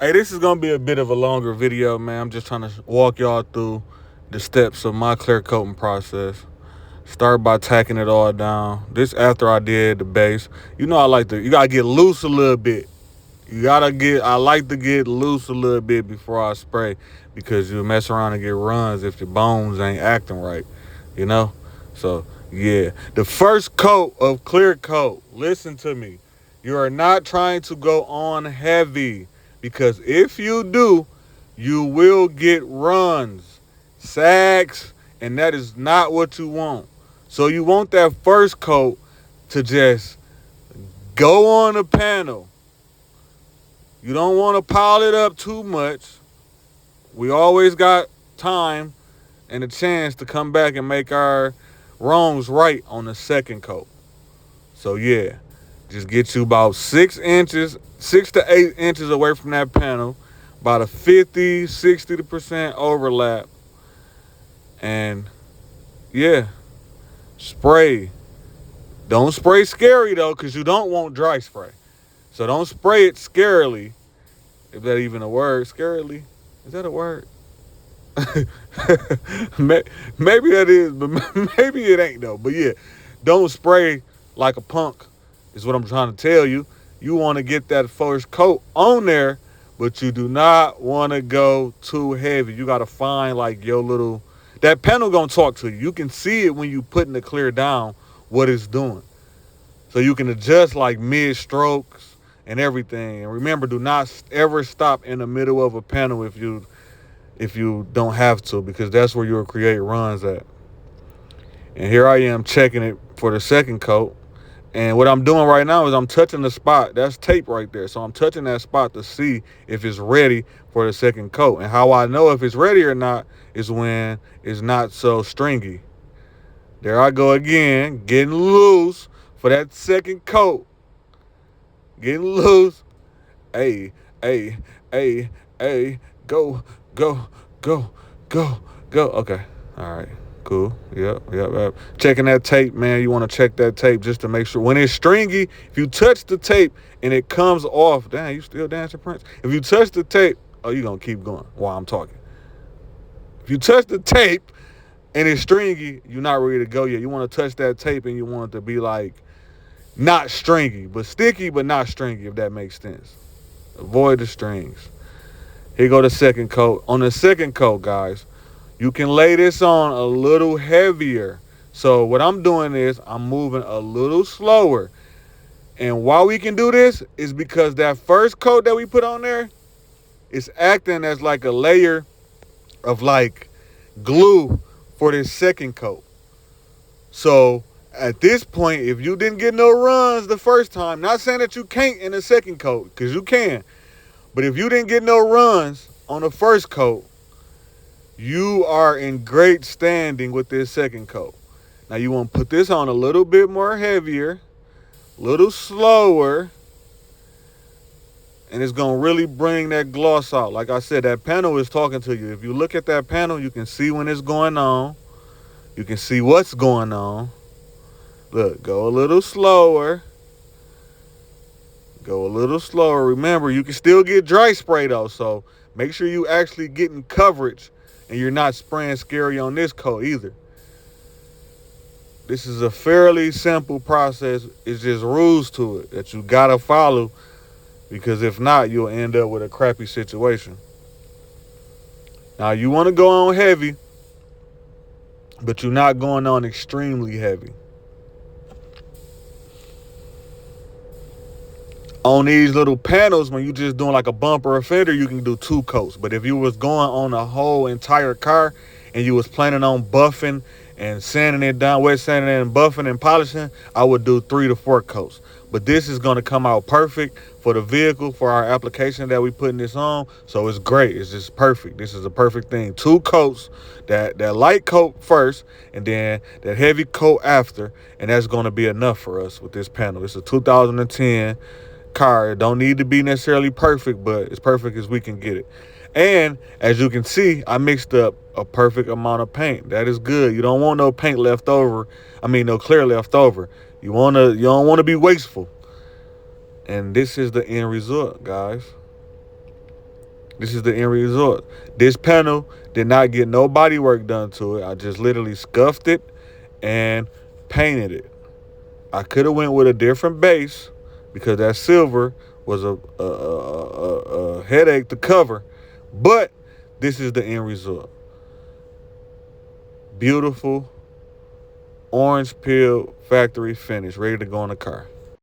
Hey, this is gonna be a bit of a longer video, man. I'm just trying to walk y'all through the steps of my clear coating process. Start by tacking it all down. This after I did the base. You know I like to. You gotta get loose a little bit. I like to get loose a little bit before I spray because you mess around and get runs if your bones ain't acting right, you know? So, yeah. The first coat of clear coat, listen to me. You are not trying to go on heavy because if you do, you will get runs, sags, and that is not what you want. So, you want that first coat to just go on the panel. You don't want to pile it up too much. We always got time and a chance to come back and make our wrongs right on the second coat. So yeah, just get you about 6 inches, 6 to 8 inches away from that panel, about a 50, 60% overlap. And yeah, spray. Don't spray scary though, because you don't want dry spray. So don't spray it scarily, if that even a word. Scarily, is that a word? Maybe that is, but maybe it ain't though. But yeah, don't spray like a punk, is what I'm trying to tell you. You want to get that first coat on there, but you do not want to go too heavy. You got to find like your little, that panel gonna talk to you. You can see it when you putting the clear down what it's doing. So you can adjust like mid strokes and everything. And remember, do not ever stop in the middle of a panel if you don't have to, because that's where you'll create runs at. And here I am checking it for the second coat. And what I'm doing right now is I'm touching the spot. That's tape right there. So I'm touching that spot to see if it's ready for the second coat. And how I know if it's ready or not is when it's not so stringy. There I go again, getting loose for that second coat. Getting loose. Hey, hey, hey, hey, go, go, go, go, go. Okay. All right. Cool. Yep. Checking that tape, man. You want to check that tape just to make sure. When it's stringy, if you touch the tape and it comes off, dang, you still dancing, Prince? If you touch the tape, oh, you going to keep going while I'm talking. If you touch the tape and it's stringy, you're not ready to go yet. You want to touch that tape and you want it to be like not stringy, but sticky, but not stringy, if that makes sense. Avoid the strings. Here go the second coat. On the second coat, guys, you can lay this on a little heavier. So what I'm doing is I'm moving a little slower. And why we can do this is because that first coat that we put on there is acting as like a layer of like glue for this second coat. So at this point, if you didn't get no runs the first time, not saying that you can't in the second coat, because you can, but if you didn't get no runs on the first coat, you are in great standing with this second coat. Now you want to put this on a little bit more heavier, a little slower, and it's going to really bring that gloss out. Like I said, that panel is talking to you. If you look at that panel, you can see when it's going on. You can see what's going on. Look, go a little slower. Go a little slower. Remember, you can still get dry spray though, so make sure you actually getting coverage and you're not spraying scary on this coat either. This is a fairly simple process. It's just rules to it that you gotta follow, because if not, you'll end up with a crappy situation. Now you want to go on heavy, but you're not going on extremely heavy. On these little panels, when you just doing like a bumper or fender, you can do 2 coats. But if you was going on a whole entire car and you was planning on buffing and sanding it down, wet sanding it and buffing and polishing, I would do 3 to 4 coats. But this is going to come out perfect for the vehicle, for our application that we putting this on. So it's great. It's just perfect. This is a perfect thing. 2 coats, that light coat first and then that heavy coat after. And that's going to be enough for us with this panel. It's a 2010 car. It don't need to be necessarily perfect, but as perfect as we can get it. And as you can see, I mixed up a perfect amount of paint. That is good. You don't want no paint left over. No clear left over. You don't want to be wasteful. And this is the end result, guys. This is the end result. This panel did not get no body work done to it. I just literally scuffed it and painted it. I could have went with a different base because that silver was a headache to cover. But this is the end result. Beautiful orange peel factory finish, ready to go in the car.